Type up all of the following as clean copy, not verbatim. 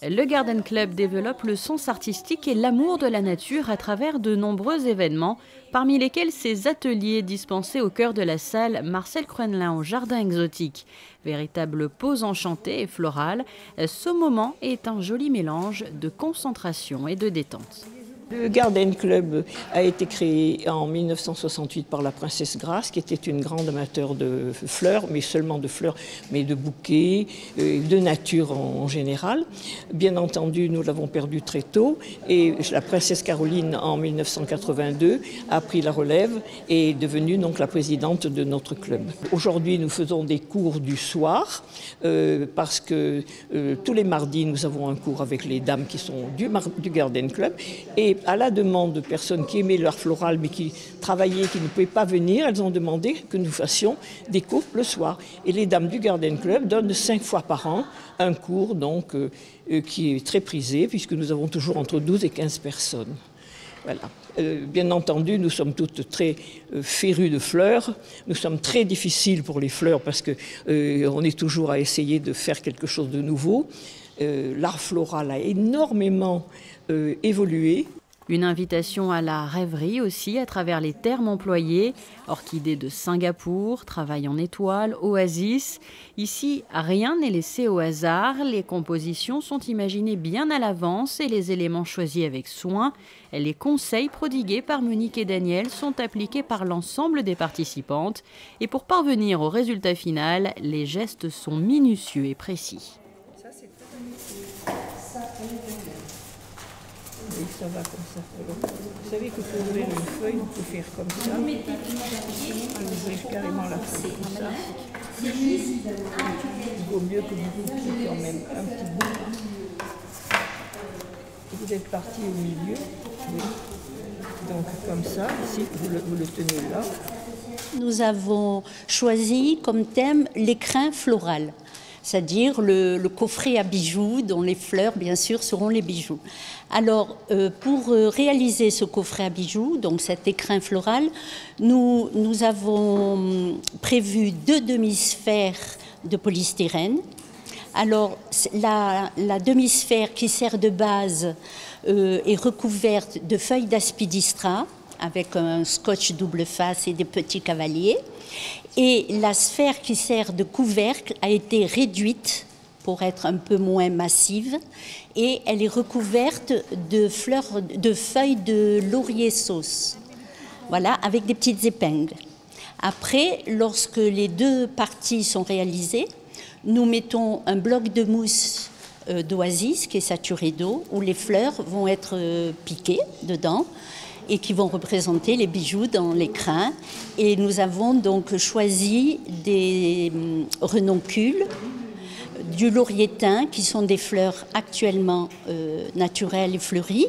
Le Garden Club développe le sens artistique et l'amour de la nature à travers de nombreux événements, parmi lesquels ces ateliers dispensés au cœur de la salle Marcel Cruenelin au Jardin Exotique. Véritable pause enchantée et florale, ce moment est un joli mélange de concentration et de détente. Le Garden Club a été créé en 1968 par la princesse Grace, qui était une grande amateur de fleurs, mais seulement de fleurs, mais de bouquets, de nature en général. Bien entendu, nous l'avons perdu très tôt, et la princesse Caroline, en 1982, a pris la relève et est devenue donc la présidente de notre club. Aujourd'hui, nous faisons des cours du soir, parce que tous les mardis, nous avons un cours avec les dames qui sont du Garden Club, et à la demande de personnes qui aimaient l'art floral mais qui travaillaient, qui ne pouvaient pas venir, elles ont demandé que nous fassions des cours le soir. Et les dames du Garden Club donnent 5 fois par an un cours donc, qui est très prisé puisque nous avons toujours entre 12 et 15 personnes. Voilà. Bien entendu, nous sommes toutes très férues de fleurs. Nous sommes très difficiles pour les fleurs parce qu'on est toujours à essayer de faire quelque chose de nouveau. L'art floral a énormément évolué. Une invitation à la rêverie aussi à travers les termes employés. Orchidée de Singapour, travail en étoile, oasis. Ici, rien n'est laissé au hasard. Les compositions sont imaginées bien à l'avance et les éléments choisis avec soin. Les conseils prodigués par Monique et Daniel sont appliqués par l'ensemble des participantes. Et pour parvenir au résultat final, les gestes sont minutieux et précis. Et ça va comme ça. Vous savez que pour ouvrir une feuille, on peut faire comme ça. On peut ouvrir carrément la feuille comme ça. Il vaut mieux que vous coupiez quand même un petit bout. Vous êtes parti au milieu. Oui. Donc comme ça, ici, vous le tenez là. Nous avons choisi comme thème l'écrin floral, c'est-à-dire le coffret à bijoux dont les fleurs, bien sûr, seront les bijoux. Alors, pour réaliser ce coffret à bijoux, donc cet écrin floral, nous avons prévu 2 demi-sphères de polystyrène. Alors, la demi-sphère qui sert de base est recouverte de feuilles d'aspidistra avec un scotch double face et des petits cavaliers. Et la sphère qui sert de couvercle a été réduite pour être un peu moins massive et elle est recouverte de feuilles de laurier sauce, voilà, avec des petites épingles. Après, lorsque les 2 parties sont réalisées, nous mettons un bloc de mousse d'oasis qui est saturé d'eau où les fleurs vont être piquées dedans et qui vont représenter les bijoux dans l'écrin. Et nous avons donc choisi des renoncules, du laurier-thym, qui sont des fleurs actuellement naturelles et fleuries,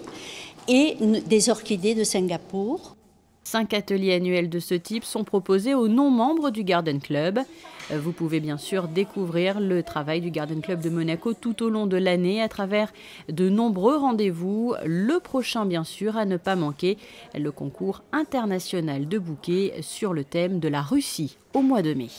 et des orchidées de Singapour. 5 ateliers annuels de ce type sont proposés aux non-membres du Garden Club. Vous pouvez bien sûr découvrir le travail du Garden Club de Monaco tout au long de l'année à travers de nombreux rendez-vous. Le prochain, bien sûr, à ne pas manquer, le concours international de bouquets sur le thème de la Russie au mois de mai.